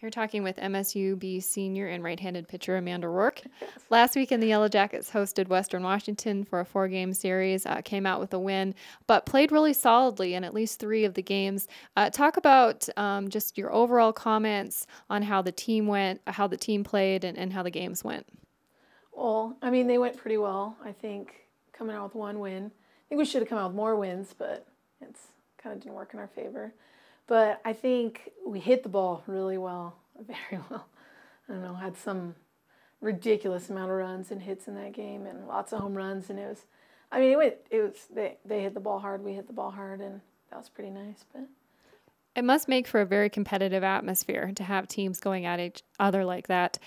You're talking with MSUB senior and right-handed pitcher Amanda Roark. Last weekend, the Yellow Jackets hosted Western Washington for a 4-game series, came out with a win, but played really solidly in at least 3 of the games. Talk about just your overall comments on how the team went, how the team played, and how the games went. Well, I mean, they went pretty well. I think coming out with 1 win. I think we should have come out with more wins, but it's kind of didn't work in our favor. But I think we hit the ball really well, very well. I don't know, had some ridiculous amount of runs and hits in that game and lots of home runs. And they hit the ball hard, we hit the ball hard, and that was pretty nice. But it must make for a very competitive atmosphere to have teams going at each other like that.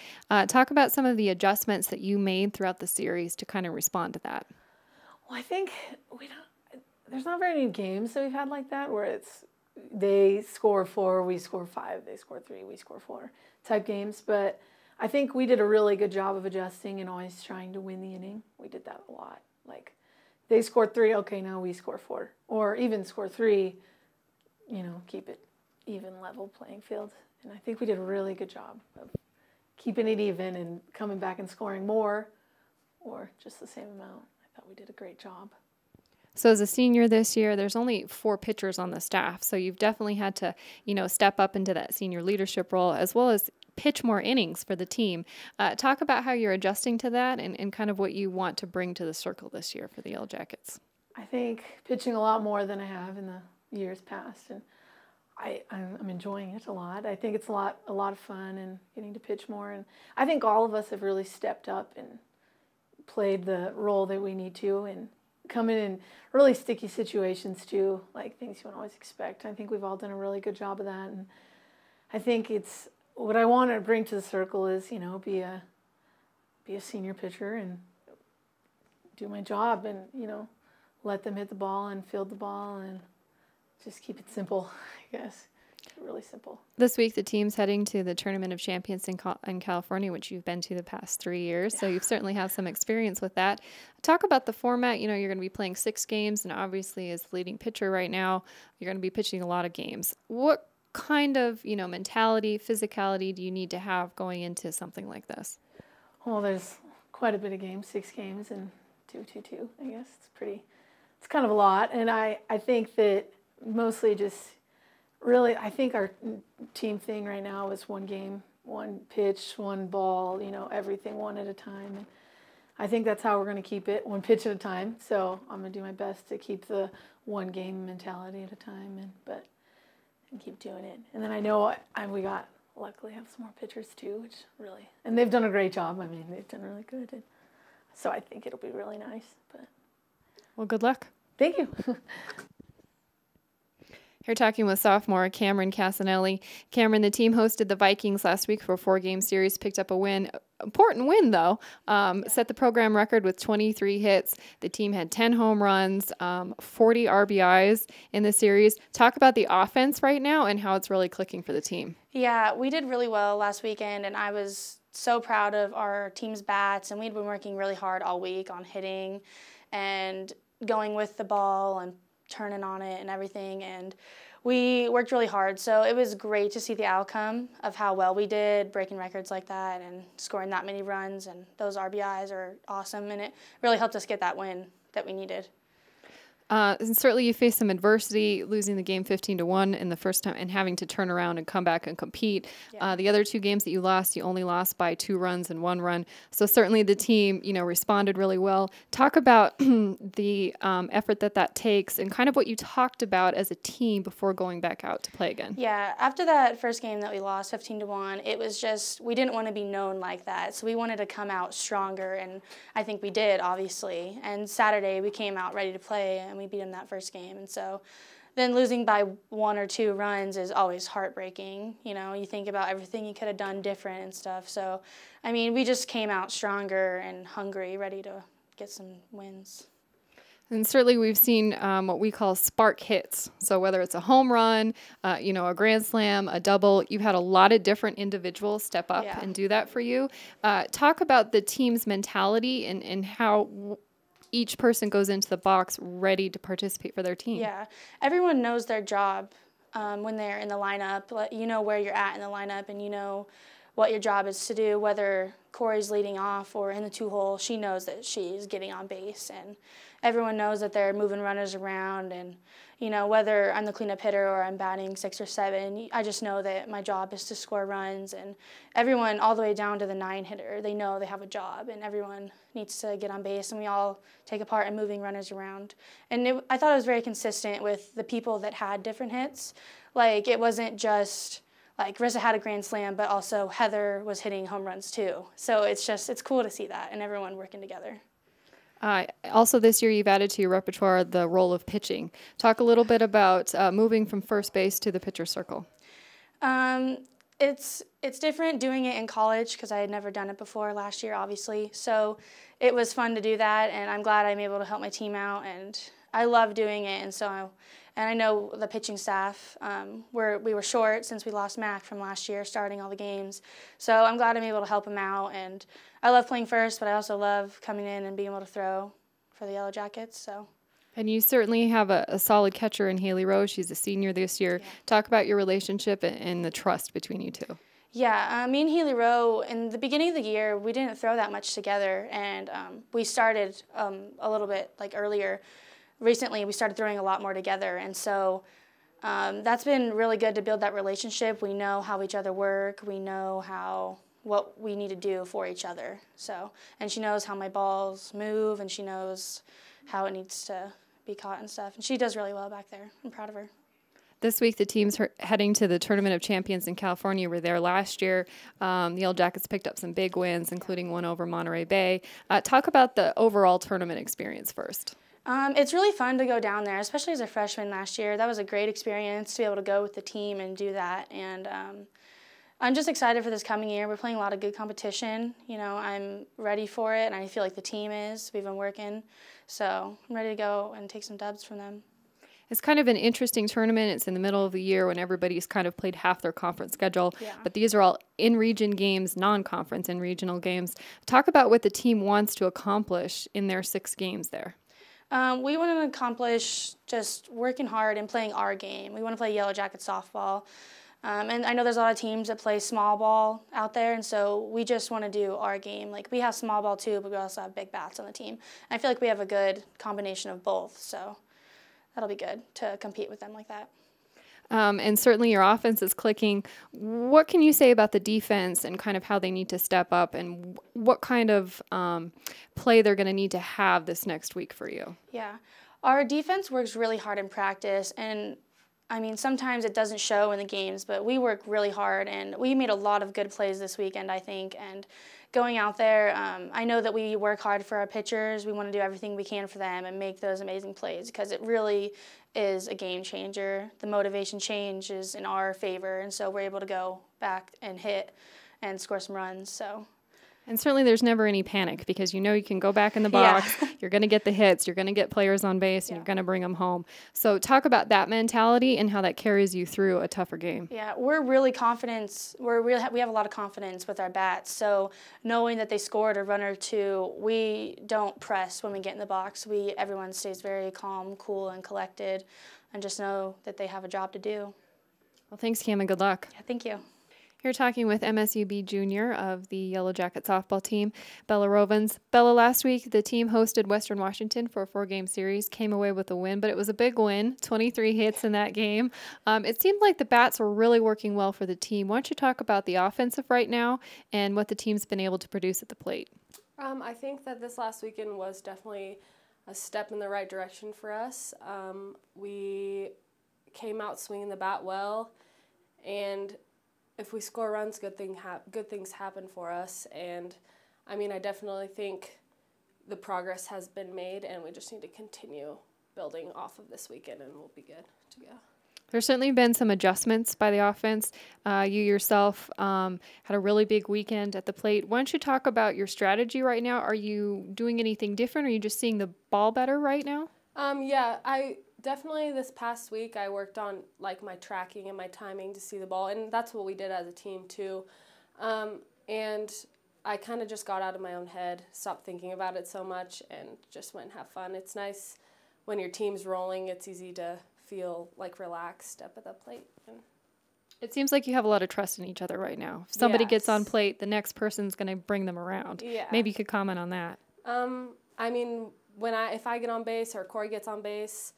Talk about some of the adjustments that you made throughout the series to kind of respond to that. Well, I think there's not very many games that we've had like that where it's they score 4, we score 5, they score 3, we score 4 type games. But I think we did a really good job of adjusting and always trying to win the inning. We did that a lot. Like, they scored 3, okay, now we score 4. Or even score 3, keep it even level playing field. And I think we did a really good job of keeping it even and coming back and scoring more or just the same amount. I thought we did a great job. So as a senior this year, there's only 4 pitchers on the staff. So you've definitely had to, step up into that senior leadership role as well as pitch more innings for the team. Talk about how you're adjusting to that and kind of what you want to bring to the circle this year for the Yellow Jackets. I think pitching a lot more than I have in the years past, and I'm enjoying it a lot. I think it's a lot of fun and getting to pitch more. And I think all of us have really stepped up and played the role that we need to and come in really sticky situations too, like things you wouldn't always expect. I think we've all done a really good job of that, and I think it's what I want to bring to the circle is be a senior pitcher and do my job and let them hit the ball and field the ball and just keep it simple, I guess. Really simple. This week, the team's heading to the Tournament of Champions in California, which you've been to the past 3 years. Yeah. So you certainly have some experience with that. Talk about the format. You're going to be playing 6 games, and obviously as the leading pitcher right now, you're going to be pitching a lot of games. What kind of, mentality, physicality do you need to have going into something like this? Well, there's quite a bit of games, 6 games and 2-2-2, I guess. It's kind of a lot. And I think that mostly just really, I think our team thing right now is 1 game, 1 pitch, 1 ball, everything 1 at a time. And I think that's how we're going to keep it, 1 pitch at a time. So I'm going to do my best to keep the 1 game mentality at a time and keep doing it. And then I know we luckily have some more pitchers too, which really, and they've done a great job. I mean, they've done really good. And so I think it'll be really nice. But well, good luck. Thank you. Here talking with sophomore Cameron Cassinelli. Cameron, the team hosted the Vikings last week for a 4-game series, picked up a win. Important win, though. Set the program record with 23 hits. The team had 10 home runs, 40 RBIs in the series. Talk about the offense right now and how it's really clicking for the team. Yeah, we did really well last weekend, and I was so proud of our team's bats, and we'd been working really hard all week on hitting and going with the ball and turning on it and everything, and we worked really hard. So it was great to see the outcome of how well we did, breaking records like that and scoring that many runs, and those RBIs are awesome, and it really helped us get that win that we needed. And certainly you faced some adversity, losing the game 15-1 in the first time and having to turn around and come back and compete. Yeah. The other 2 games that you lost, you only lost by 2 runs and 1 run. So certainly the team, responded really well. Talk about the effort that takes and kind of what you talked about as a team before going back out to play again. Yeah, after that first game that we lost 15-1, it was just, we didn't want to be known like that. So we wanted to come out stronger, and I think we did, obviously. And Saturday we came out ready to play, and we beat them that first game. And so then losing by 1 or 2 runs is always heartbreaking. You think about everything you could have done different and stuff. So, I mean, we just came out stronger and hungry, ready to get some wins. And certainly we've seen what we call spark hits. So whether it's a home run, a grand slam, a double, you've had a lot of different individuals step up and do that for you. Talk about the team's mentality and how each person goes into the box ready to participate for their team. Yeah, everyone knows their job when they're in the lineup. You know where you're at in the lineup, and you know what your job is to do, whether Corey's leading off or in the 2-hole. She knows that she's getting on base, and everyone knows that they're moving runners around, and you know, whether I'm the cleanup hitter or I'm batting 6 or 7, I just know that my job is to score runs, and everyone all the way down to the 9 hitter, they know they have a job, and everyone needs to get on base, and we all take a part in moving runners around. And I thought it was very consistent with the people that had different hits. Like, it wasn't just like Rissa had a grand slam, but also Heather was hitting home runs too. So it's cool to see that and everyone working together. Also this year you've added to your repertoire the role of pitching. Talk a little bit about moving from first base to the pitcher circle. It's different doing it in college because I had never done it before last year, obviously. So it was fun to do that, and I'm glad I'm able to help my team out, and I love doing it. And I know the pitching staff, we were short since we lost Mac from last year, starting all the games. So I'm glad I'm able to help him out, and I love playing first, but I also love coming in and being able to throw for the Yellow Jackets. So. And you certainly have a solid catcher in Haley Rose. She's a senior this year. Yeah. Talk about your relationship and the trust between you two. Yeah, me and Haley Rowe, in the beginning of the year, we didn't throw that much together, and we started a little bit earlier. Recently, we started throwing a lot more together, and so that's been really good to build that relationship. We know how each other work. We know what we need to do for each other. So, and she knows how my balls move, and she knows how it needs to be caught and stuff. And she does really well back there. I'm proud of her. This week, the team's heading to the Tournament of Champions in California. We were there last year. The Yellow Jackets picked up some big wins, including one over Monterey Bay. Talk about the overall tournament experience first. It's really fun to go down there, especially as a freshman last year. That was a great experience to be able to go with the team and do that. And I'm just excited for this coming year. We're playing a lot of good competition. You know, I'm ready for it, and I feel like the team is. We've been working. So I'm ready to go and take some dubs from them. It's kind of an interesting tournament. It's in the middle of the year when everybody's kind of played half their conference schedule. Yeah. But these are all in-region games, non-conference and regional games. Talk about what the team wants to accomplish in their 6 games there. We want to accomplish just working hard and playing our game. We want to play Yellow Jacket softball. And I know there's a lot of teams that play small ball out there, and so we just want to do our game. Like, we have small ball too, but we also have big bats on the team. And I feel like we have a good combination of both, so that'll be good to compete with them like that. And certainly your offense is clicking. What can you say about the defense and kind of how they need to step up and what kind of play they're going to need to have this next week for you? Yeah. Our defense works really hard in practice, and I mean, sometimes it doesn't show in the games, but we work really hard, and we made a lot of good plays this weekend, I think. And going out there, I know that we work hard for our pitchers. We want to do everything we can for them and make those amazing plays because it really is a game changer. The motivation change is in our favor, and so we're able to go back and hit and score some runs. So. And certainly there's never any panic because you know you can go back in the box, you're going to get the hits, you're going to get players on base, and you're going to bring them home. So talk about that mentality and how that carries you through a tougher game. Yeah, we're really confident. We have a lot of confidence with our bats. So knowing that they scored a run or two, we don't press when we get in the box. Everyone stays very calm, cool, and collected, and just know that they have a job to do. Well, thanks, Cam, and good luck. Yeah, thank you. You're talking with MSUB Junior of the Yellow Jacket softball team, Bella Rovens. Bella, last week the team hosted Western Washington for a 4-game series, came away with a win, but it was a big win, 23 hits in that game. It seemed like the bats were really working well for the team. Why don't you talk about the offensive right now and what the team's been able to produce at the plate? I think that this last weekend was definitely a step in the right direction for us. We came out swinging the bat well, and if we score runs, good things happen for us. And, I mean, I definitely think the progress has been made, and we just need to continue building off of this weekend, and we'll be good to go. There's certainly been some adjustments by the offense. You yourself had a really big weekend at the plate. Why don't you talk about your strategy right now? Are you doing anything different, or are you just seeing the ball better right now? Yeah, I definitely this past week I worked on my tracking and my timing to see the ball, and that's what we did as a team too. And I kind of just got out of my own head, stopped thinking about it so much, and just went and have fun. It's nice when your team's rolling. It's easy to feel like relaxed up at the plate. And it seems like you have a lot of trust in each other right now. If somebody gets on yes. plate, the next person's going to bring them around. Yeah. Maybe you could comment on that. I mean, if I get on base or Corey gets on base,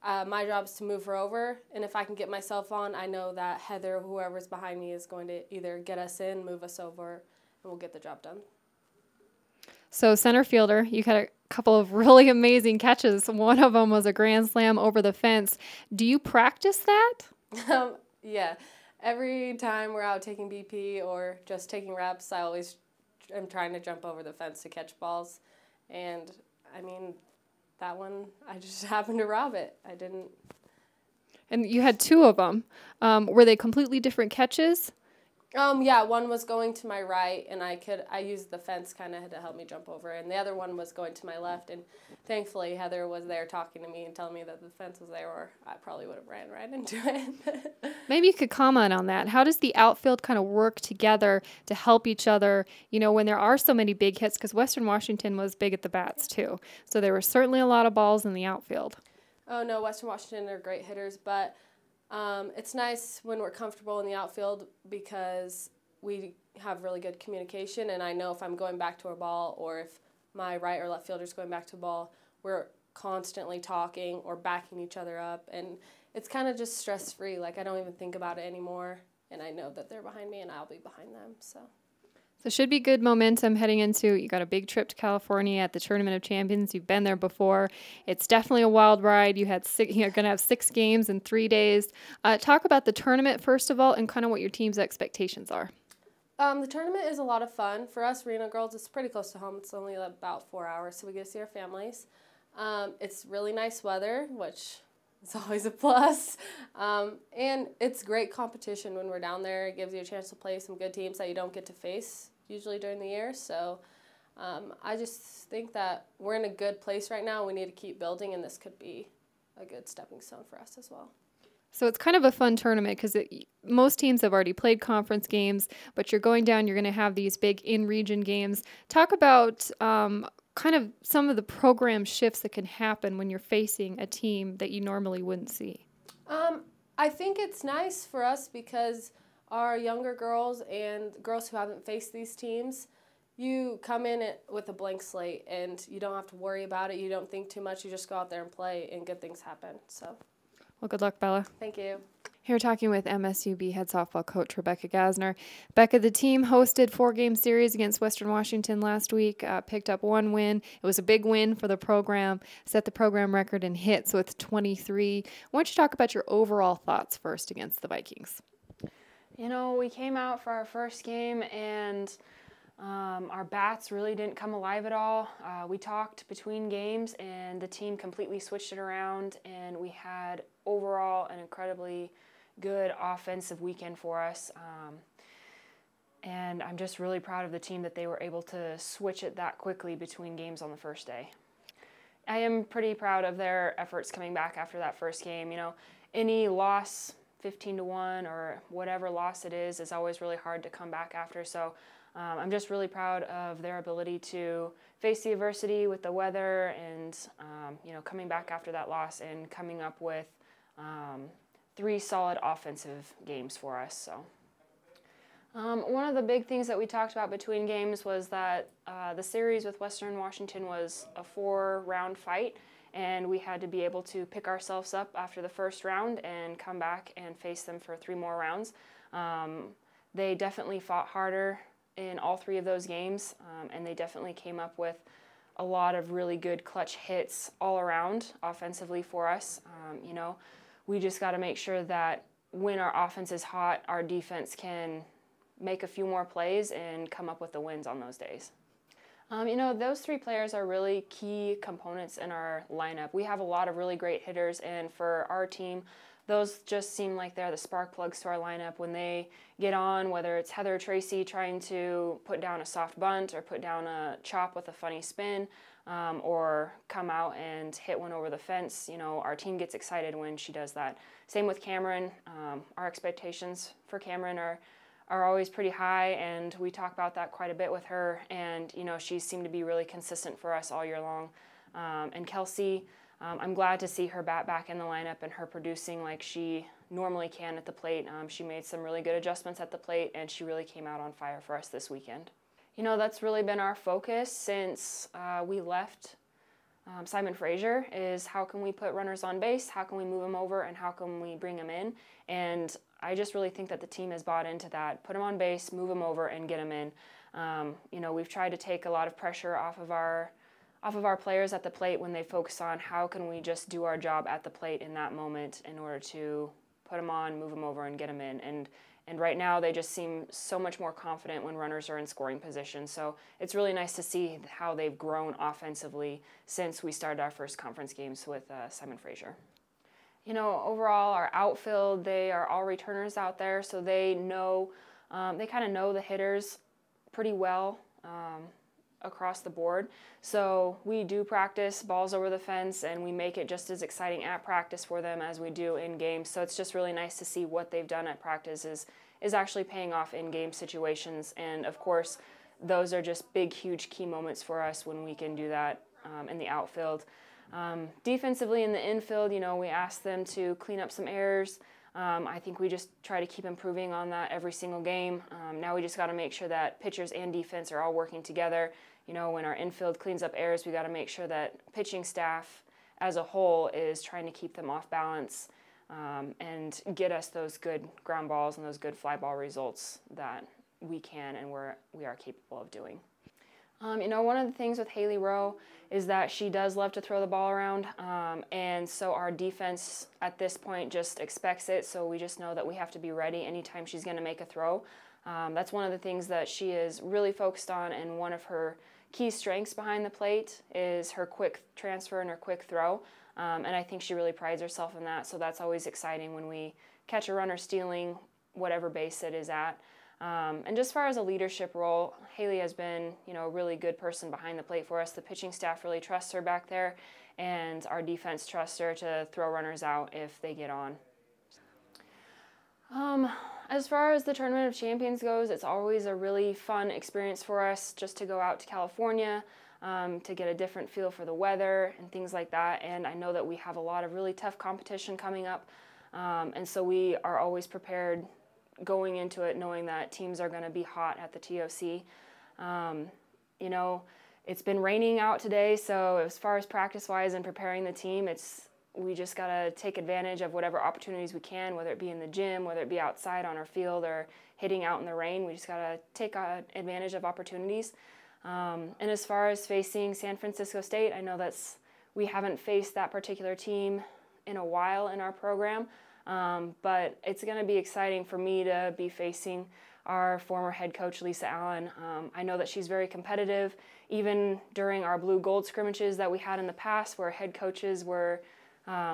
my job is to move her over, and if I can get myself on, I know that Heather, whoever's behind me, is going to either get us in, move us over, and we'll get the job done. So center fielder, you had a couple of really amazing catches. One of them was a grand slam over the fence. Do you practice that? Yeah. Every time we're out taking BP or just taking reps, I always am trying to jump over the fence to catch balls. And, I mean, that one, I just happened to rob it. I didn't. And you had two of them. Were they completely different catches? Yeah, one was going to my right, and I used the fence kind of to help me jump over, and the other one was going to my left, and thankfully Heather was there talking to me and telling me that the fence was there, or I probably would have ran right into it. Maybe you could comment on that. How does the outfield kind of work together to help each other, you know, when there are so many big hits? Because Western Washington was big at the bats, too. So there were certainly a lot of balls in the outfield. Oh, no, Western Washington are great hitters, but it's nice when we're comfortable in the outfield because we have really good communication, and I know if I'm going back to a ball or if my right or left fielder is going back to a ball, we're constantly talking or backing each other up, and it's kind of just stress-free. Like, I don't even think about it anymore, and I know that they're behind me and I'll be behind them, so. So it should be good momentum heading into, you got a big trip to California at the Tournament of Champions. You've been there before. It's definitely a wild ride. You're going to have 6 games in 3 days. Talk about the tournament, first of all, and kind of what your team's expectations are. The tournament is a lot of fun. For us Reno girls, it's pretty close to home. It's only about 4 hours, so we get to see our families. It's really nice weather, which is always a plus. And it's great competition when we're down there. It gives you a chance to play some good teams that you don't get to face usually during the year. So I just think that we're in a good place right now. We need to keep building, and this could be a good stepping stone for us as well. So it's kind of a fun tournament because most teams have already played conference games, but you're going down, you're going to have these big in-region games. Talk about kind of some of the program shifts that can happen when you're facing a team that you normally wouldn't see. I think it's nice for us because our younger girls and girls who haven't faced these teams, you come in with a blank slate and you don't have to worry about it. You don't think too much. You just go out there and play and good things happen. So. Well, good luck, Bella. Thank you. Here talking with MSUB head softball coach Rebekah Gasner. Becca, the team hosted 4-game series against Western Washington last week, picked up 1 win. It was a big win for the program, set the program record in hits with 23. Why don't you talk about your overall thoughts first against the Vikings? You know, we came out for our first game and our bats really didn't come alive at all. We talked between games and the team completely switched it around, and we had overall an incredibly good offensive weekend for us. And I'm just really proud of the team that they were able to switch it that quickly between games on the first day. I am pretty proud of their efforts coming back after that first game. You know, any loss, 15-1 or whatever loss it is always really hard to come back after. So I'm just really proud of their ability to face the adversity with the weather and, you know, coming back after that loss and coming up with 3 solid offensive games for us. So one of the big things that we talked about between games was that the series with Western Washington was a 4-round fight, and we had to be able to pick ourselves up after the first round and come back and face them for 3 more rounds. They definitely fought harder in all 3 of those games, and they definitely came up with a lot of really good clutch hits all around offensively for us. You know, we just got to make sure that when our offense is hot, our defense can make a few more plays and come up with the wins on those days. You know, those 3 players are really key components in our lineup. We have a lot of really great hitters, and for our team, those just seem like they're the spark plugs to our lineup. When they get on, whether it's Heather or Tracy trying to put down a soft bunt or put down a chop with a funny spin, or come out and hit one over the fence, you know, our team gets excited when she does that. Same with Cameron. Our expectations for Cameron are always pretty high, and we talk about that quite a bit with her, and you know, she seemed to be really consistent for us all year long. And Kelsey, I'm glad to see her back in the lineup and her producing like she normally can at the plate. She made some really good adjustments at the plate, and she really came out on fire for us this weekend. You know, that's really been our focus since we left Simon Fraser, is how can we put runners on base, how can we move them over, and how can we bring them in. And I just really think that the team has bought into that. Put them on base, move them over, and get them in. You know, we've tried to take a lot of pressure off of our players at the plate when they focus on how can we just do our job at the plate in that moment in order to put them on, move them over, and get them in. And right now they just seem so much more confident when runners are in scoring position. So it's really nice to see how they've grown offensively since we started our first conference games with Simon Fraser. You know, overall our outfield, they are all returners out there, so they know, they kind of know the hitters pretty well across the board. So we do practice balls over the fence, and we make it just as exciting at practice for them as we do in games. So it's just really nice to see what they've done at practice is actually paying off in game situations. And of course, those are just big, huge key moments for us when we can do that in the outfield. Defensively in the infield, you know, we ask them to clean up some errors. I think we just try to keep improving on that every single game. Now we just got to make sure that pitchers and defense are all working together. You know, when our infield cleans up errors, we got to make sure that pitching staff as a whole is trying to keep them off balance and get us those good ground balls and those good fly ball results that we can and we are capable of doing. You know, one of the things with Haley Rowe is that she does love to throw the ball around, and so our defense at this point just expects it, so we just know that we have to be ready anytime she's going to make a throw. That's one of the things that she is really focused on, and one of her key strengths behind the plate is her quick transfer and her quick throw, and I think she really prides herself in that, so that's always exciting when we catch a runner stealing whatever base it is at. And just as far as a leadership role, Haley has been, you know, a really good person behind the plate for us. The pitching staff really trusts her back there, and our defense trusts her to throw runners out if they get on. As far as the Tournament of Champions goes, it's always a really fun experience for us just to go out to California, to get a different feel for the weather and things like that. And I know that we have a lot of really tough competition coming up, and so we are always prepared going into it knowing that teams are going to be hot at the TOC. You know, it's been raining out today, so as far as practice-wise and preparing the team, we just got to take advantage of whatever opportunities we can, whether it be in the gym, whether it be outside on our field, or hitting out in the rain. We just got to take advantage of opportunities. And as far as facing San Francisco State, I know we haven't faced that particular team in a while in our program, but it's going to be exciting for me to be facing our former head coach, Lisa Allen. I know that she's very competitive, even during our blue-gold scrimmages that we had in the past where head coaches were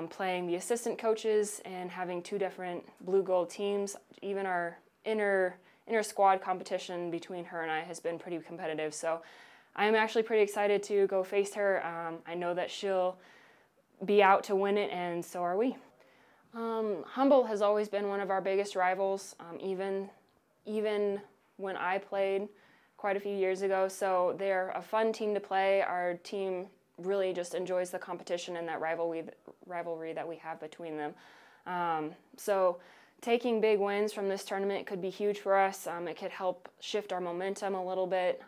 playing the assistant coaches and having two different blue-gold teams. Even our inter-squad competition between her and I has been pretty competitive. So I'm actually pretty excited to go face her. I know that she'll be out to win it, and so are we. Humboldt has always been one of our biggest rivals, even when I played quite a few years ago. So they're a fun team to play. Our team really just enjoys the competition and that rivalry that we have between them. So taking big wins from this tournament could be huge for us. It could help shift our momentum a little bit.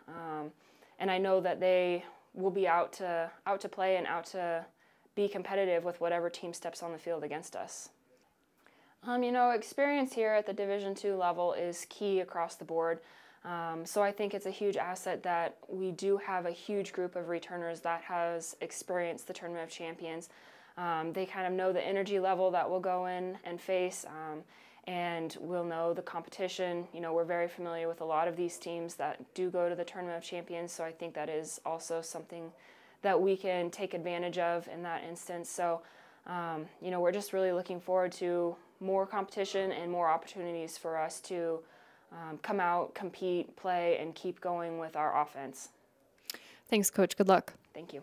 And I know that they will be out to play and out to be competitive with whatever team steps on the field against us. You know, experience here at the Division II level is key across the board. So I think it's a huge asset that we do have a huge group of returners that has experienced the Tournament of Champions. They kind of know the energy level that we'll go in and face, and we'll know the competition. You know, we're very familiar with a lot of these teams that do go to the Tournament of Champions, so I think that is also something that we can take advantage of in that instance. So, you know, we're just really looking forward to more competition and more opportunities for us to come out, compete, play, and keep going with our offense. Thanks, Coach. Good luck. Thank you.